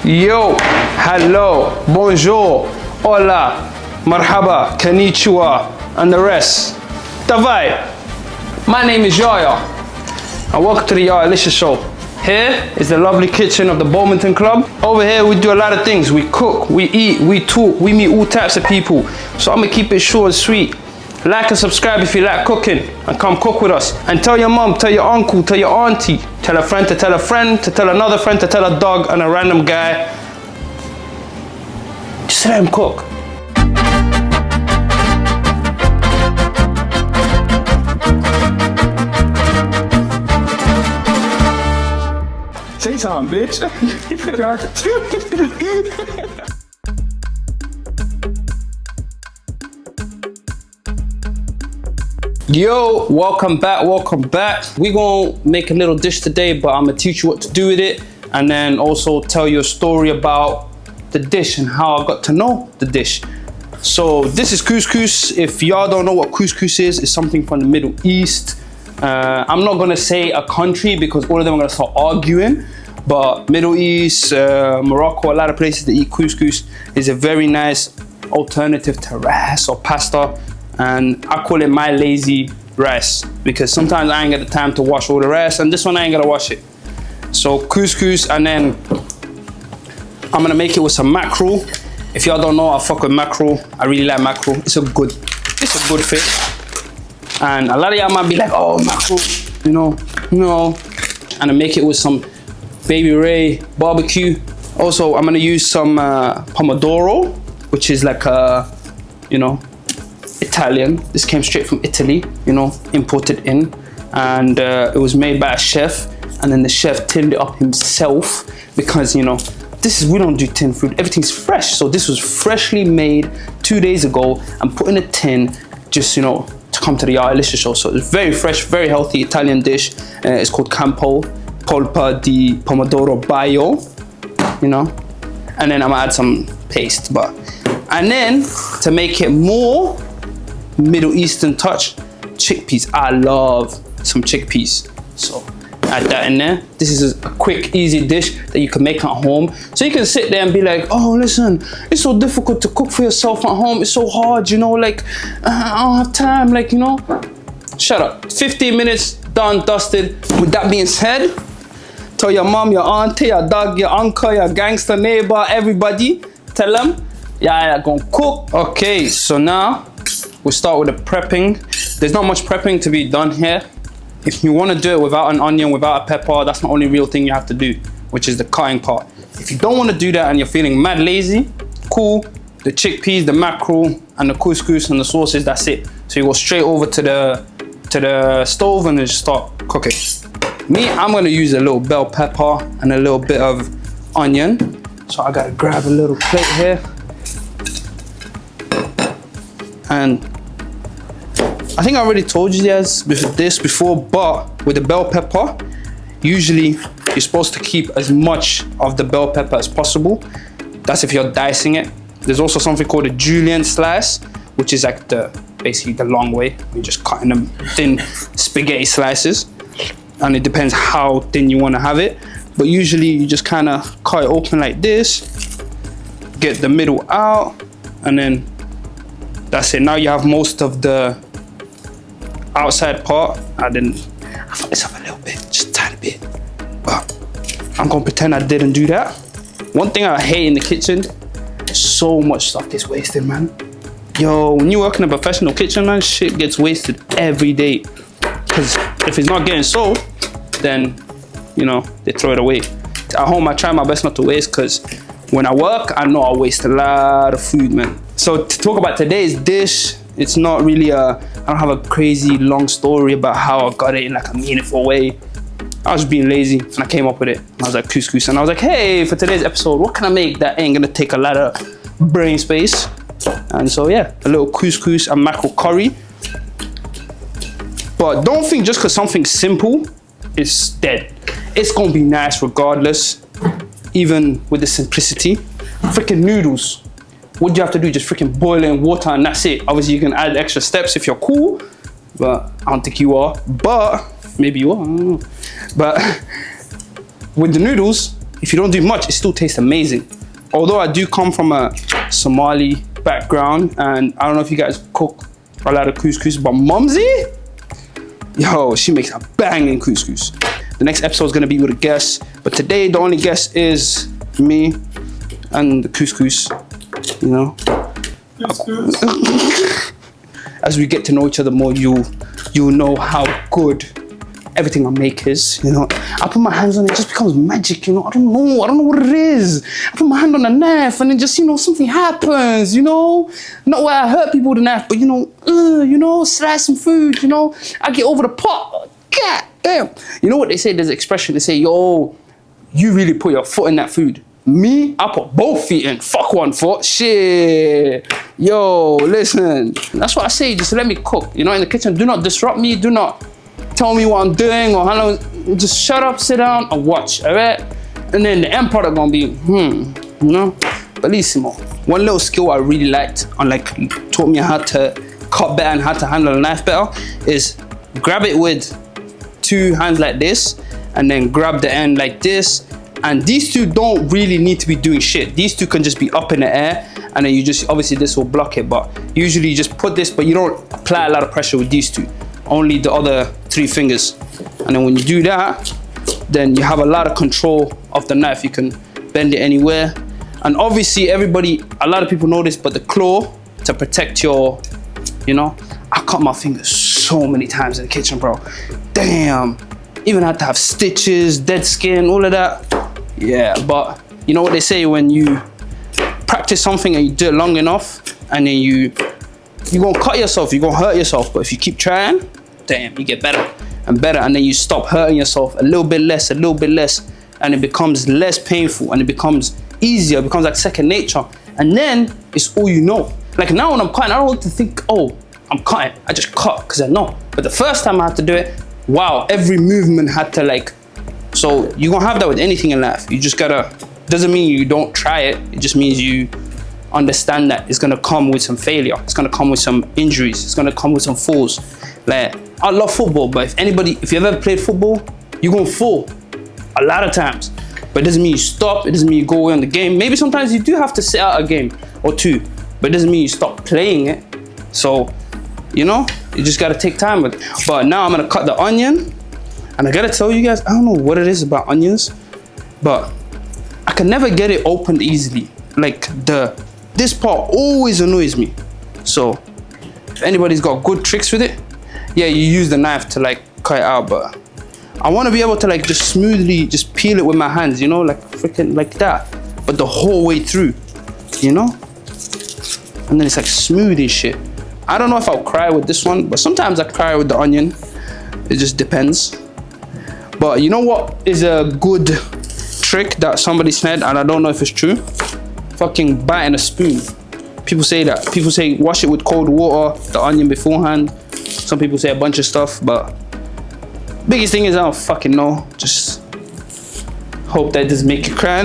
Yo, hello, bonjour, hola, marhaba, konnichiwa, and the rest. Davai. My name is Yaya, and welcome to the Yaya Licious Show. Here is the lovely kitchen of the Bowmanton Club. Over here we do a lot of things. We cook, we eat, we talk, we meet all types of people. So I'm gonna keep it short and sweet. Like and subscribe if you like cooking, and come cook with us. And tell your mom, tell your uncle, tell your auntie, tell a friend to tell a friend, to tell another friend, to tell a dog and a random guy. Just let him cook. Say something, bitch. Yo, welcome back. We gonna make a little dish today, but I'm gonna teach you what to do with it, and then also tell you a story about the dish and how I got to know the dish. So this is couscous. If y'all don't know what couscous is, it's something from the Middle East. I'm not gonna say a country because all of them are gonna start arguing, but Middle East, Morocco, a lot of places that eat couscous. Is a very nice alternative to rice or pasta, and I call it my lazy rice because sometimes I ain't got the time to wash all the rice, and this one I ain't gotta wash it. So couscous, and then I'm gonna make it with some mackerel. If y'all don't know, I fuck with mackerel. I really like mackerel. It's a good fit. And a lot of y'all might be like, oh, mackerel, no. And I make it with some Baby Ray barbecue. Also, I'm gonna use some pomodoro, which is like Italian. This came straight from Italy, imported in, and it was made by a chef, and then the chef tinned it up himself because we don't do tin food, everything's fresh. So this was freshly made 2 days ago and put in a tin just to come to the Yaya Licious Show. So it's very fresh, very healthy Italian dish. It's called campo polpa di pomodoro baio, and then I'm gonna add some paste, and then to make it more Middle Eastern touch, chickpeas. I love some chickpeas, so add that in there. This is a quick, easy dish that you can make at home. So you can sit there and be like, oh, listen, it's so difficult to cook for yourself at home. It's so hard, I don't have time, Shut up. 15 minutes, done, dusted. With that being said, tell your mom, your auntie, your dog, your uncle, your gangster neighbor, everybody, tell them, yeah, gonna cook. Okay, so now we start with the prepping. There's not much prepping to be done here. If you want to do it without an onion, without a pepper, that's the only real thing you have to do, which is the cutting part. If you don't want to do that and you're feeling mad lazy, cool. The chickpeas, the mackerel, and the couscous and the sauces, that's it. So you go straight over to the stove and then just start cooking. Me, I'm gonna use a little bell pepper and a little bit of onion. So I gotta grab a little plate here. And I think I already told you guys this before, but with the bell pepper, usually you're supposed to keep as much of the bell pepper as possible. That's if you're dicing it. There's also something called a julienne slice, which is like basically the long way. You're just cutting them thin spaghetti slices, and it depends how thin you want to have it. But usually you just kind of cut it open like this, get the middle out, and then that's it. Now you have most of the outside part. I fucked this up a little bit, just a tiny bit, but I'm gonna pretend I didn't do that. One thing I hate in the kitchen, so much stuff gets wasted, man. Yo, when you work in a professional kitchen, man, shit gets wasted every day. Because if it's not getting sold, then they throw it away. At home, I try my best not to waste, because when I work, I know I waste a lot of food, man. So to talk about today's dish, it's not really I don't have a crazy long story about how I got it in like a meaningful way. I was being lazy and I came up with it. I was like couscous, and I was like, hey, for today's episode, what can I make that ain't gonna take a lot of brain space? And so yeah, a little couscous and mackerel curry. But don't think just because something's simple, it's dead. It's gonna be nice regardless, even with the simplicity. Freaking noodles. What do you have to do? Just freaking boil it in water and that's it. Obviously you can add extra steps if you're cool, but I don't think you are. But maybe you are, I don't know. But with the noodles, if you don't do much, it still tastes amazing. Although I do come from a Somali background, and I don't know if you guys cook a lot of couscous, but Mumsy, yo, she makes a banging couscous. The next episode is gonna be with a guest, but today the only guest is me and the couscous, you know. As we get to know each other more, you'll know how good everything I make is, you know. I put my hands on it, it just becomes magic, you know. I don't know what it is. I put my hand on the knife and then just, you know, something happens, you know. Not where I hurt people with the knife, but you know, slice some food, you know. I get over the pot, god damn. You know what they say, there's an expression, they say, yo, you really put your foot in that food. Me, I put both feet in, fuck one foot, shit. Yo, listen, that's what I say, just let me cook, you know, in the kitchen. Do not disrupt me, do not tell me what I'm doing or how long, just shut up, sit down and watch, all right? And then the end product gonna be, you know, bellissimo. One little skill I really liked, and like taught me how to cut better and how to handle a knife better, is grab it with two hands like this, and then grab the end like this. And these two don't really need to be doing shit. These two can just be up in the air, and then you just, obviously this will block it, but usually you just put this, but you don't apply a lot of pressure with these two. Only the other three fingers. And then when you do that, then you have a lot of control of the knife. You can bend it anywhere. And obviously a lot of people know this, but the claw to protect your, you know, I cut my fingers so many times in the kitchen, bro. Damn. Even had to have stitches, dead skin, all of that. Yeah, but you know what they say, when you practice something and you do it long enough, and then you're gonna cut yourself, you're gonna hurt yourself, but if you keep trying, damn, you get better and better, and then you stop hurting yourself a little bit less, and it becomes less painful, and it becomes easier, it becomes like second nature, and then it's all you know. Like now when I'm cutting, I don't want to think, oh, I'm cutting, I just cut because I know. But the first time I had to do it, wow, every movement had to like, so you're gonna have that with anything in life. You just gotta, doesn't mean you don't try it, it just means you understand that it's gonna come with some failure, it's gonna come with some injuries, it's gonna come with some falls. Like, I love football, but if you've ever played football, you're gonna fall a lot of times. But it doesn't mean you stop, it doesn't mean you go away on the game. Maybe sometimes you do have to sit out a game or two, but it doesn't mean you stop playing it. So, you know, you just gotta take time with it. But now I'm gonna cut the onion, and I gotta tell you guys, I don't know what it is about onions, but I can never get it opened easily. Like this part always annoys me. So if anybody's got good tricks with it, yeah, you use the knife to like cut it out, but I want to be able to like just smoothly just peel it with my hands, you know, like freaking like that, but the whole way through, you know, and then it's like smooth and shit. I don't know if I'll cry with this one, but sometimes I cry with the onion. It just depends. But you know what is a good trick that somebody said, and I don't know if it's true? Fucking biting a spoon. People say that. People say wash it with cold water, the onion beforehand. Some people say a bunch of stuff, but biggest thing is I don't fucking know. Just hope that doesn't make you cry.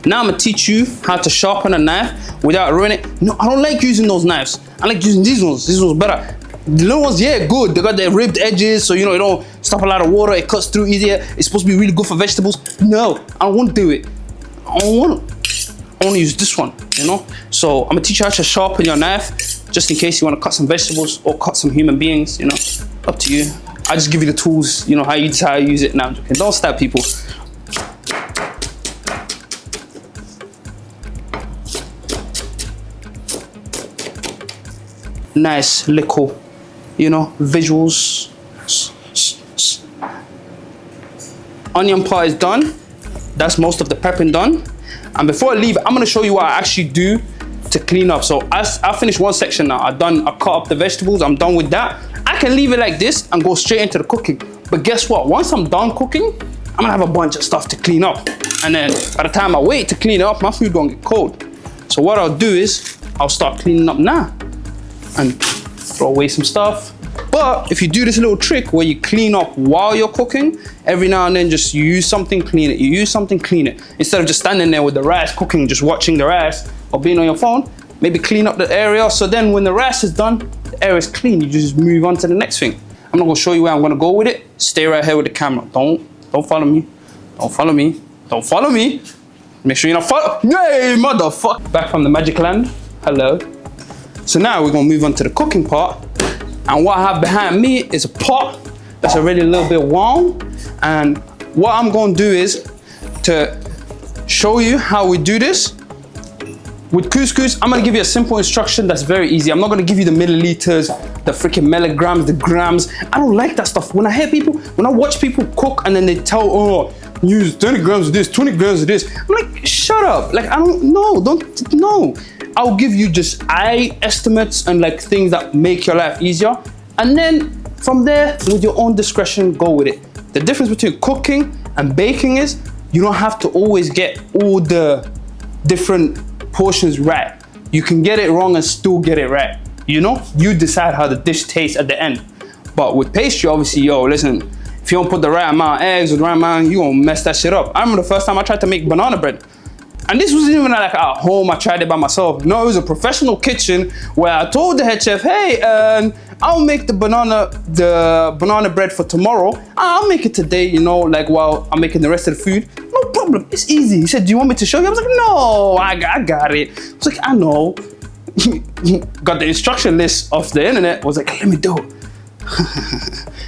Now I'm gonna teach you how to sharpen a knife without ruining it. No, I don't like using those knives. I like using these ones. These ones better. The little ones, yeah, good. They got their ribbed edges, so you know it don't stop a lot of water. It cuts through easier. It's supposed to be really good for vegetables. No, I don't want to do it. I want to use this one, you know. So I'm gonna teach you how to sharpen your knife, just in case you want to cut some vegetables or cut some human beings. You know, up to you. I just give you the tools. You know how you use it. Now, don't stab people. Nice little, you know, visuals. Onion part is done. That's most of the prepping done. And before I leave, I'm gonna show you what I actually do to clean up. So I finished one section now. I cut up the vegetables, I'm done with that. I can leave it like this and go straight into the cooking. But guess what? Once I'm done cooking, I'm gonna have a bunch of stuff to clean up. And then by the time I wait to clean it up, my food gonna get cold. So what I'll do is, I'll start cleaning up now and throw away some stuff. But if you do this little trick where you clean up while you're cooking, every now and then just you use something, clean it. You use something, clean it. Instead of just standing there with the rice cooking, just watching the rice or being on your phone, maybe clean up the area. So then when the rice is done, the area is clean. You just move on to the next thing. I'm not gonna show you where I'm gonna go with it. Stay right here with the camera. Don't follow me. Don't follow me. Don't follow me. Make sure you're not follow. Yay, motherfucker. Back from the magic land. Hello. So now we're gonna move on to the cooking part. And what I have behind me is a pot that's already a little bit warm. And what I'm gonna do is to show you how we do this. With couscous, I'm gonna give you a simple instruction that's very easy. I'm not gonna give you the milliliters, the freaking milligrams, the grams. I don't like that stuff. When I hear people, when I watch people cook and then they tell, oh, use 20 grams of this, 20 grams of this. I'm like, shut up. Like, I don't know, no. I'll give you just estimates and like things that make your life easier. And then from there, with your own discretion, go with it. The difference between cooking and baking is you don't have to always get all the different portions right. You can get it wrong and still get it right. You know, you decide how the dish tastes at the end. But with pastry, obviously, yo, listen, if you don't put the right amount of eggs or the right amount, you gonna mess that shit up. I remember the first time I tried to make banana bread. And this wasn't even like at home, I tried it by myself. No, it was a professional kitchen where I told the head chef, hey, I'll make the banana bread for tomorrow. I'll make it today, you know, like while I'm making the rest of the food. No problem, it's easy. He said, do you want me to show you? I was like, no, I got it. I was like, I know. Got the instruction list off the internet. I was like, let me do it.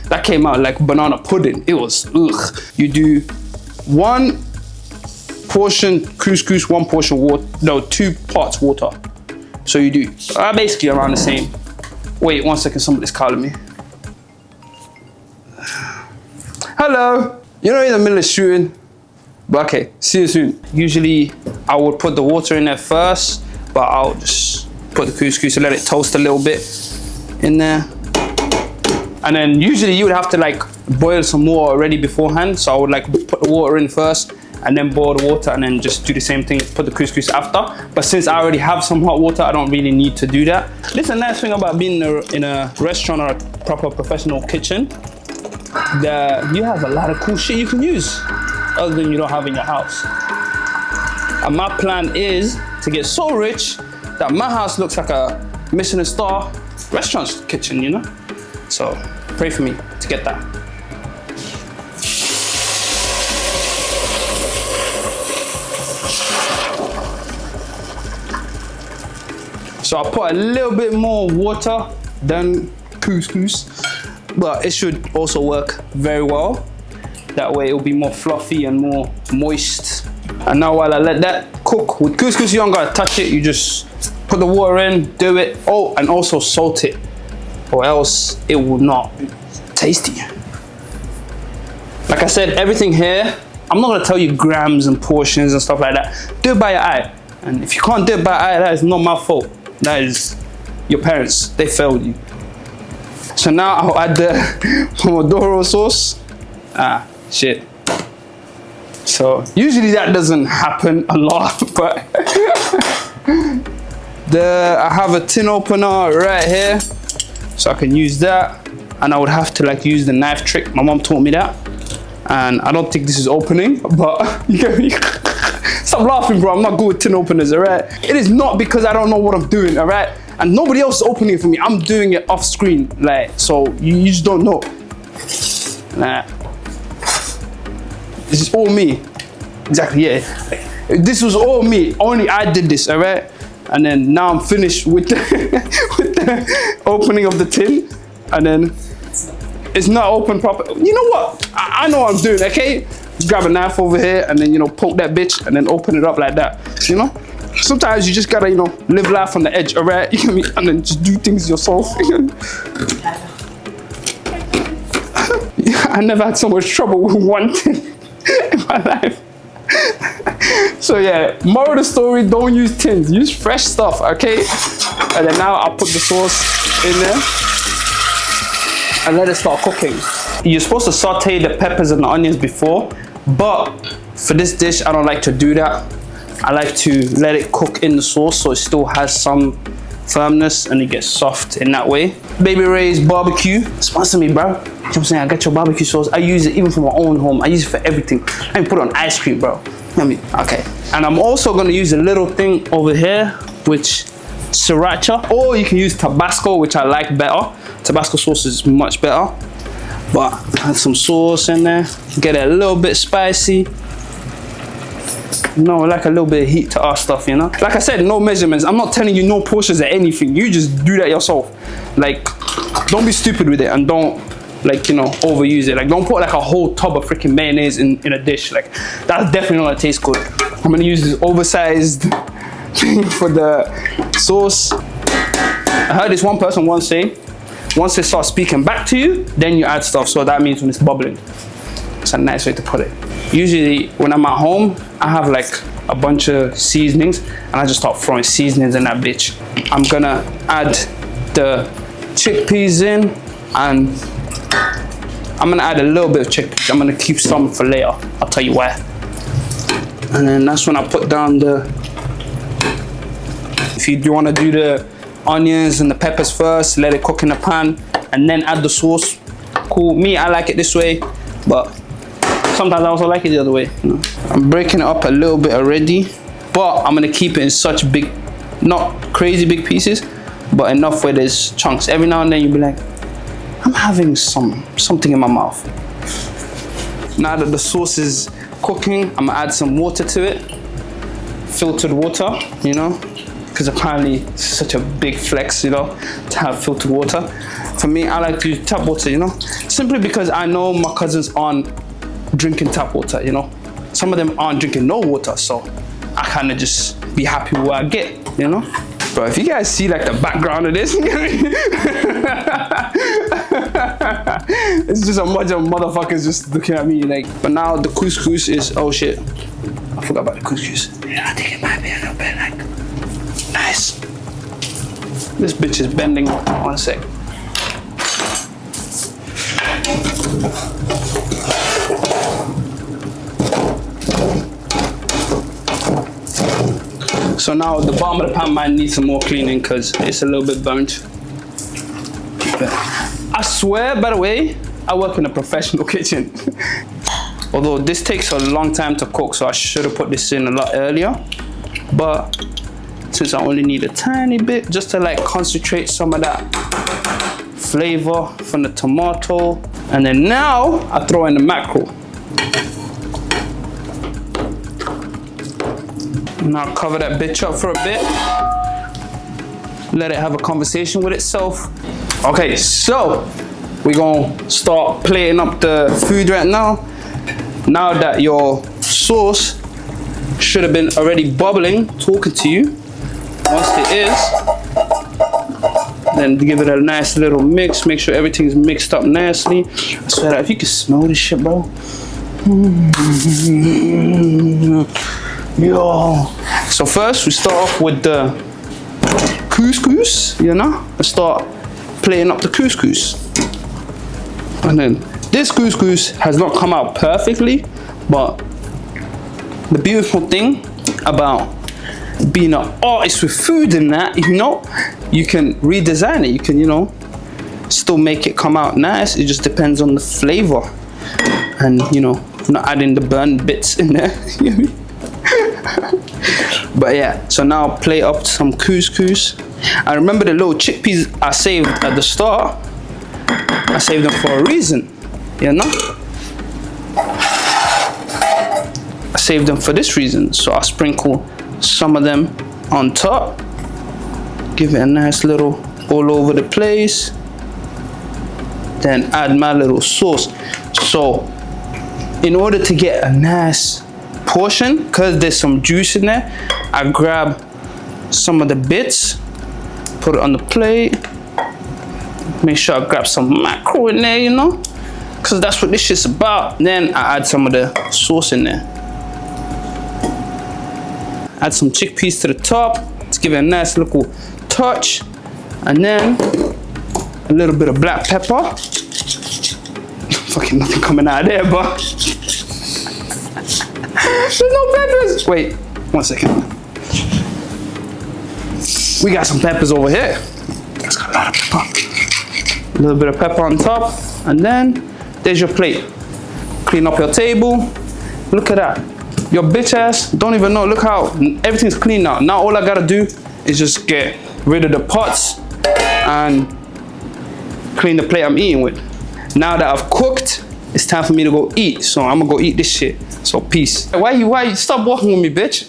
That came out like banana pudding. It was, ugh. You do 1 portion couscous, 1 portion water, no, 2 parts water. So you do basically around the same. Wait 1 second, somebody's calling me. Hello, you're in the middle of shooting, but okay, see you soon. Usually I would put the water in there first, but I'll just put the couscous and let it toast a little bit in there. And then usually you would have to like boil some water already beforehand. So I would like put the water in first and then boil the water and then just do the same thing, put the couscous after. But since I already have some hot water, I don't really need to do that. This is a nice thing about being in a restaurant or a proper professional kitchen. You have a lot of cool shit you can use other than you don't have in your house. And my plan is to get so rich that my house looks like a Michelin star restaurant kitchen, you know? So pray for me to get that. So I put a little bit more water than couscous, but it should also work very well. That way it will be more fluffy and more moist. And now while I let that cook, with couscous you don't gotta touch it, you just put the water in, do it. Oh, and also salt it, or else it will not be tasty. Like I said, everything here, I'm not gonna tell you grams and portions and stuff like that. Do it by your eye. And if you can't do it by eye, that is not my fault. That is your parents, they failed you. So now I'll add the pomodoro sauce. Shit. So usually that doesn't happen a lot, but I have a tin opener right here, so I can use that. And I would have to like use the knife trick. My mom taught me that. And I don't think this is opening, but you get me? Stop laughing, bro. I'm not good with tin openers, all right? It is not because I don't know what I'm doing, all right? And nobody else is opening it for me. I'm doing it off screen, like, so you just don't know. Nah. This is all me. Exactly, yeah. This was all me. Only I did this, all right? And then now I'm finished with the, with the opening of the tin. And then it's not open properly. You know what? I know what I'm doing, okay? Just grab a knife over here and then, you know, poke that bitch and then open it up like that, you know? Sometimes you just gotta, you know, live life on the edge, all right? You know what I mean? And then just do things yourself. I never had so much trouble with one thing in my life. So yeah, moral of the story, don't use tins, use fresh stuff, okay? And then now I'll put the sauce in there and let it start cooking. You're supposed to saute the peppers and the onions before, but for this dish, I don't like to do that. I like to let it cook in the sauce so it still has some firmness and it gets soft in that way. Baby Ray's barbecue, sponsor me, bro. You know what I'm saying? I got your barbecue sauce. I use it even for my own home. I use it for everything. I even put it on ice cream, bro. You know what I mean? Okay. And I'm also gonna use a little thing over here, which sriracha, or you can use Tabasco, which I like better. Tabasco sauce is much better. But add some sauce in there, get it a little bit spicy. You know, like a little bit of heat to our stuff, you know? Like I said, no measurements. I'm not telling you no portions or anything. You just do that yourself. Like, don't be stupid with it and don't, like, you know, overuse it. Like, don't put like a whole tub of freaking mayonnaise in a dish. Like, that's definitely not gonna taste good. I'm gonna use this oversized thing for the sauce. I heard this one person once say, once they start speaking back to you, then you add stuff. So that means when it's bubbling. It's a nice way to put it. Usually when I'm at home, I have like a bunch of seasonings and I just start throwing seasonings in that bitch. I'm gonna add the chickpeas in, and I'm gonna add a little bit of chickpeas. I'm gonna keep some for later. I'll tell you why. And then that's when I put down the, if you do wanna do the onions and the peppers first, let it cook in the pan, and then add the sauce. Cool, me, I like it this way, but sometimes I also like it the other way, you know? I'm breaking it up a little bit already, but I'm gonna keep it in such big, not crazy big pieces, but enough where there's chunks. Every now and then you'll be like, I'm having something in my mouth. Now that the sauce is cooking, I'm gonna add some water to it. Filtered water, you know? Because apparently it's such a big flex, you know, to have filtered water. For me, I like to use tap water, you know? Simply because I know my cousins aren't drinking tap water, you know? Some of them aren't drinking no water, so I kind of just be happy with what I get, you know? Bro, if you guys see like the background of this, it's just a bunch of motherfuckers just looking at me like. But now the couscous is, oh shit, I forgot about the couscous. Yeah, I think it might be a little bit like, nice. This bitch is bending, 1 sec. So now the bottom of the pan might need some more cleaning because it's a little bit burnt. I swear, by the way, I work in a professional kitchen. Although this takes a long time to cook, so I should have put this in a lot earlier. But since I only need a tiny bit just to like concentrate some of that flavor from the tomato. And then now I throw in the mackerel. Now cover that bitch up for a bit. Let it have a conversation with itself. Okay, so we're gonna start plating up the food right now. Now that your sauce should have been already bubbling, talking to you. Once it is, then give it a nice little mix. Make sure everything's mixed up nicely. I swear that if you can smell this shit, bro. Yo. So first we start off with the couscous, you know? Let's start plating up the couscous. And then this couscous has not come out perfectly, but the beautiful thing about being an artist with food and that, you know, you can redesign it. You can, you know, still make it come out nice. It just depends on the flavor. And, you know, not adding the burnt bits in there. But yeah, so now plate up some couscous. I remember the little chickpeas I saved at the start. I saved them for a reason, you know? I saved them for this reason. So I'll sprinkle some of them on top. Give it a nice little all over the place. Then add my little sauce. So in order to get a nice portion, because there's some juice in there, I grab some of the bits, put it on the plate. Make sure I grab some mackerel in there, you know, because that's what this shit's about. Then I add some of the sauce in there. Add some chickpeas to the top to give it a nice little touch. And then a little bit of black pepper. Fucking nothing coming out of there, but there's no peppers. Wait, 1 second. We got some peppers over here. That's got a lot of pepper. A little bit of pepper on top, and then there's your plate. Clean up your table. Look at that. Your bitch ass don't even know. Look how everything's clean now. Now all I gotta do is just get rid of the pots and clean the plate I'm eating with. Now that I've cooked, it's time for me to go eat. So I'm gonna go eat this shit. So peace. Why you stop walking with me, bitch?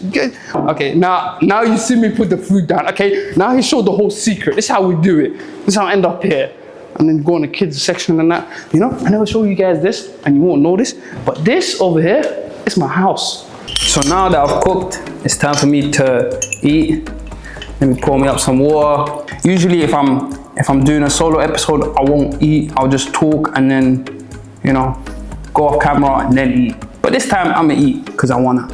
Okay, now you see me put the food down. Okay, now he showed the whole secret. This is how we do it. This is how I end up here. And then go in the kids section and that. You know, I never show you guys this and you won't know this, but this over here is my house. So now that I've cooked, it's time for me to eat. Let me pour me up some water. Usually if I'm doing a solo episode, I won't eat. I'll just talk and then, you know, go off camera and then eat. But this time I'm gonna eat because I wanna.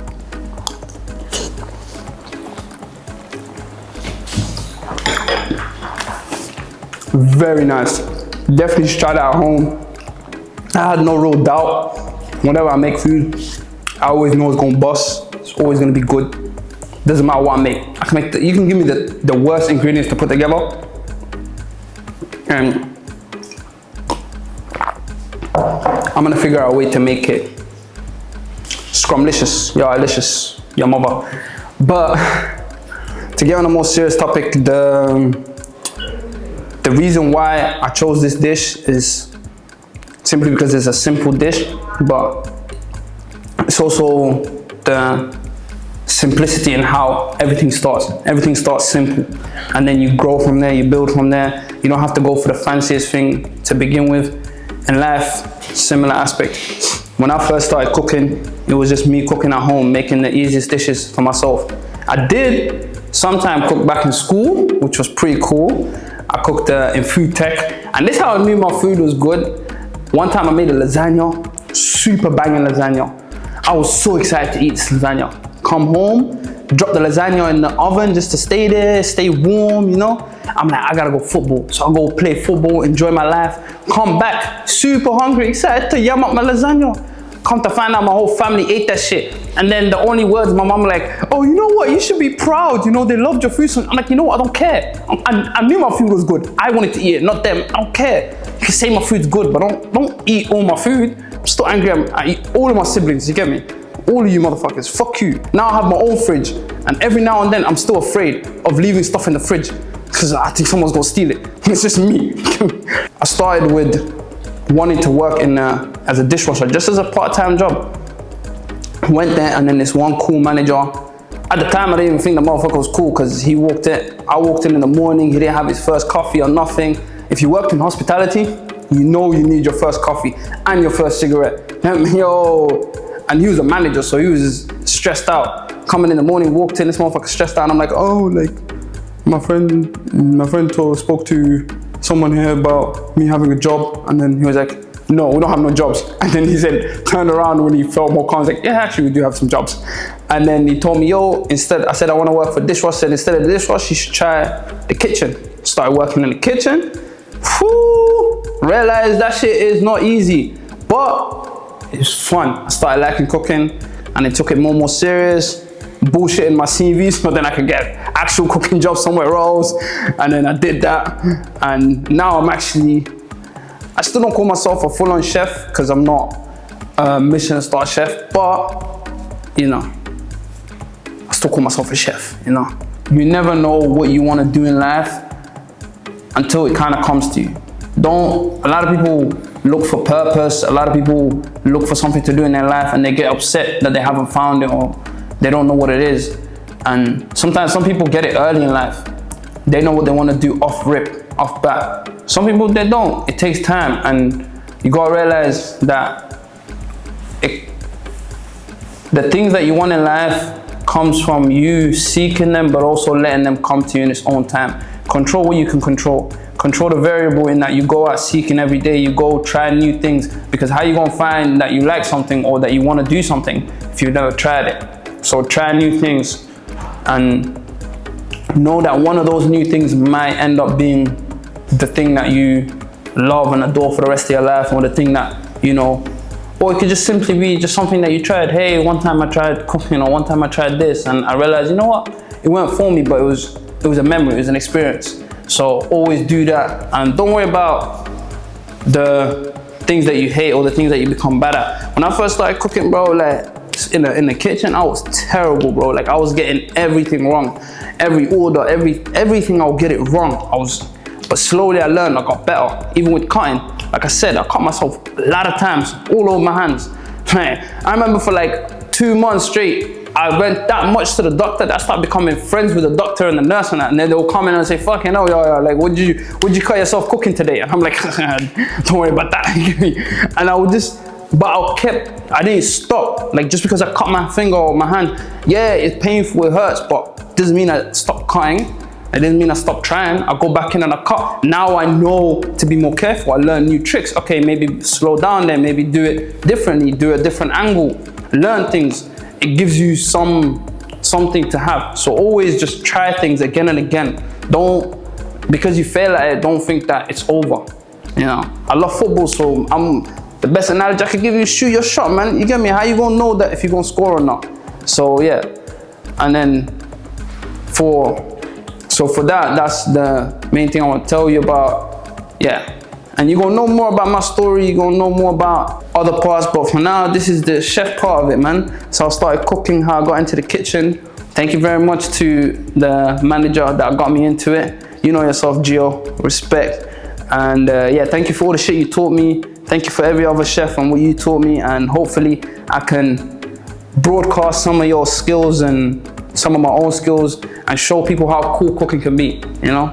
Very nice. Definitely try that at home. I had no real doubt. Whenever I make food, I always know it's gonna bust. It's always gonna be good. Doesn't matter what I make. I can make you can give me the worst ingredients to put together, and I'm gonna figure out a way to make it scrumlicious, delicious, your mother. But to get on a more serious topic, the reason why I chose this dish is simply because it's a simple dish, but it's also the simplicity in how everything starts. Everything starts simple, and then you grow from there, you build from there. You don't have to go for the fanciest thing to begin with. In life, similar aspect. When I first started cooking, it was just me cooking at home, making the easiest dishes for myself. I did sometimes cook back in school, which was pretty cool. I cooked in food tech, and this is how I knew my food was good. One time I made a lasagna, super banging lasagna. I was so excited to eat this lasagna. Come home, drop the lasagna in the oven just to stay there, stay warm, you know. I'm like, I gotta go football. So I go play football, enjoy my life, come back, super hungry, excited to yum up my lasagna. Come to find out my whole family ate that shit. And then the only words my mom like, oh, you know what, you should be proud. You know, they loved your food. So I'm like, you know what, I don't care. I knew my food was good. I wanted to eat it, not them. I don't care. You can say my food's good, but don't eat all my food. I'm still angry. I eat all of my siblings, you get me? All of you motherfuckers, fuck you. Now I have my own fridge, and every now and then I'm still afraid of leaving stuff in the fridge because I think someone's gonna steal it. It's just me. I started with wanting to work as a dishwasher, just as a part-time job. Went there, and then this one cool manager. At the time, I didn't even think the motherfucker was cool because I walked in the morning, he didn't have his first coffee or nothing. If you worked in hospitality, you know you need your first coffee and your first cigarette. Yo. And he was a manager, so he was stressed out. Coming in the morning, walked in, this motherfucker stressed out, and I'm like, oh, like, my friend spoke to someone here about me having a job, and then he was like, no, we don't have no jobs. And then he said, turned around when he felt more calm, he's like, yeah, actually, we do have some jobs. And then he told me, yo, I said I want to work for dishwasher, said instead of the dishwasher, you should try the kitchen. Started working in the kitchen. Whew, realized that shit is not easy, but it's fun. I started liking cooking, and I took it more and more serious, bullshitting my CV so then I could get actual cooking jobs somewhere else. And then I did that, and now I still don't call myself a full-on chef because I'm not a Michelin star chef, but you know, I still call myself a chef, you know. You never know what you want to do in life until it kind of comes to you. A lot of people look for purpose, a lot of people look for something to do in their life and they get upset that they haven't found it or they don't know what it is. And sometimes some people get it early in life. They know what they want to do off bat. Some people, they don't. It takes time, and you gotta realize that the things that you want in life comes from you seeking them, but also letting them come to you in its own time. Control what you can control. Control the variable in that you go out seeking every day, you go try new things, because how you gonna find that you like something or that you wanna do something if you've never tried it? So try new things and know that one of those new things might end up being the thing that you love and adore for the rest of your life, or the thing that, you know, or it could just simply be just something that you tried. Hey, one time I tried cooking, or one time I tried this, and I realized, you know what, it weren't for me, but it was a memory, it was an experience. So always do that, and don't worry about the things that you hate or the things that you become bad at. When I first started cooking, bro, like in the kitchen, I was terrible, bro. Like I was getting everything wrong, every order, everything. I would get it wrong. But slowly I learned. I got better. Even with cutting, Like I said, I cut myself a lot of times, all over my hands. I remember for like 2 months straight, I went that much to the doctor that I started becoming friends with the doctor and the nurse and that. And then they'll come in and say, fucking hell, yo, like, what'd you cut yourself cooking today? And I'm like, don't worry about that. And I would just, but I didn't stop. Like, just because I cut my finger or my hand, yeah, it's painful, it hurts, but it doesn't mean I stopped cutting. It doesn't mean I stopped trying. I go back in and I cut. Now I know to be more careful. I learn new tricks. Okay, maybe slow down there, maybe do it differently, do a different angle, learn things. It gives you something to have. So always just try things again and again. Don't, because you fail at it, don't think that it's over. You know, I love football, so the best analogy I could give you is shoot your shot, man. You get me? How you gonna know that if you're gonna score or not? So yeah, and then for that, that's the main thing I want to tell you about. Yeah. And you're gonna know more about my story, you're gonna know more about other parts, but for now, this is the chef part of it, man. So I started cooking, how I got into the kitchen. Thank you very much to the manager that got me into it. You know yourself, Gio, respect. And yeah, thank you for all the shit you taught me. Thank you for every other chef and what you taught me. And hopefully I can broadcast some of your skills and some of my own skills and show people how cool cooking can be, you know?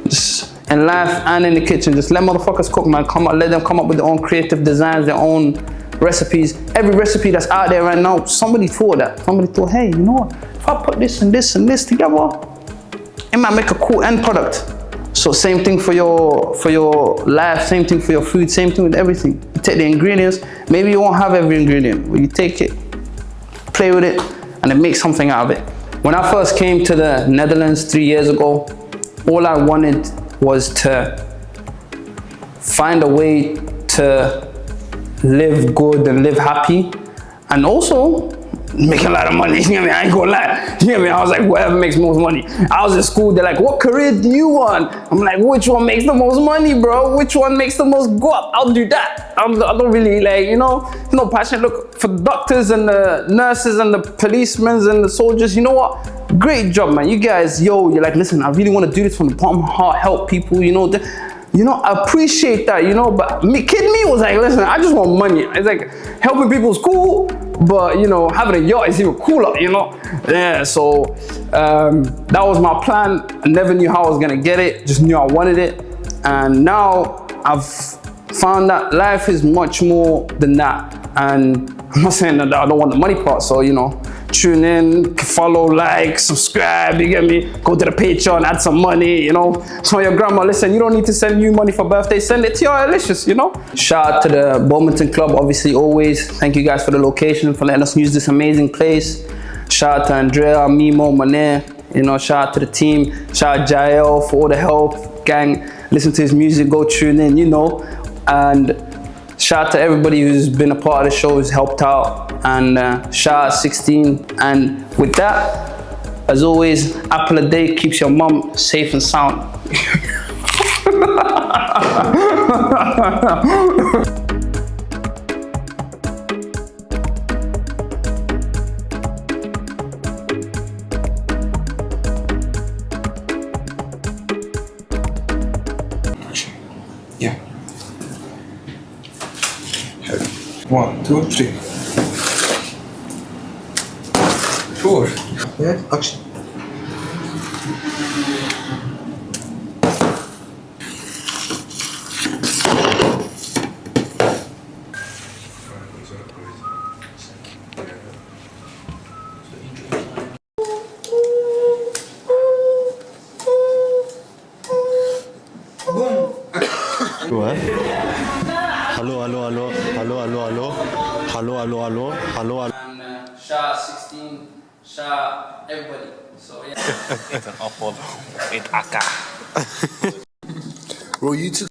Just in life and in the kitchen, just let motherfuckers cook, man. Let them come up with their own creative designs, their own recipes. Every recipe that's out there right now, somebody thought that. Somebody thought, hey, you know what? If I put this and this and this together, it might make a cool end product. So same thing for your life, same thing for your food, same thing with everything. You take the ingredients, maybe you won't have every ingredient, but you take it, play with it, and then make something out of it. When I first came to the Netherlands 3 years ago, all I wanted was to find a way to live good and live happy, and also make a lot of money. You know what I mean? I ain't gonna lie. You know what I mean? I was like, whatever makes most money. I was in school, they're like, what career do you want? I'm like, which one makes the most money, bro? Which one makes the most go up? I'll do that. I don't really, like, you know, no passion. Look, for the doctors and the nurses and the policemen and the soldiers, you know what? Great job, man. You guys, yo, you're like, listen, I really want to do this from the bottom of my heart, help people, you know. I appreciate that, you know, but kid me was like, listen, I just want money. It's like, helping people is cool, but, you know, having a yacht is even cooler, you know? Yeah, so that was my plan. I never knew how I was gonna get it, just knew I wanted it. And now I've found that life is much more than that. And I'm not saying that I don't want the money part, so, you know, tune in, follow, like, subscribe, you get me? Go to the Patreon, add some money, you know? Tell your grandma, listen, you don't need to send you money for birthday, send it to your Alicious, you know? Shout out to the Bowmanton Club, obviously, always. Thank you guys for the location, for letting us use this amazing place. Shout out to Andrea, Mimo, Mané, you know, shout out to the team. Shout out Jael for all the help, gang. Listen to his music, go tune in, you know? And shout out to everybody who's been a part of the show, who's helped out. And shout out 16. And with that, as always, apple a day keeps your mum safe and sound. Yeah. 1, 2, 3. 4. Yeah, action. What? Hallo, hallo, hallo, hallo, hallo, hallo, hallo, hallo, hallo, hallo, hallo. And shout out 16, shout out everybody. So yeah. It's an apple with akka. Bro, you took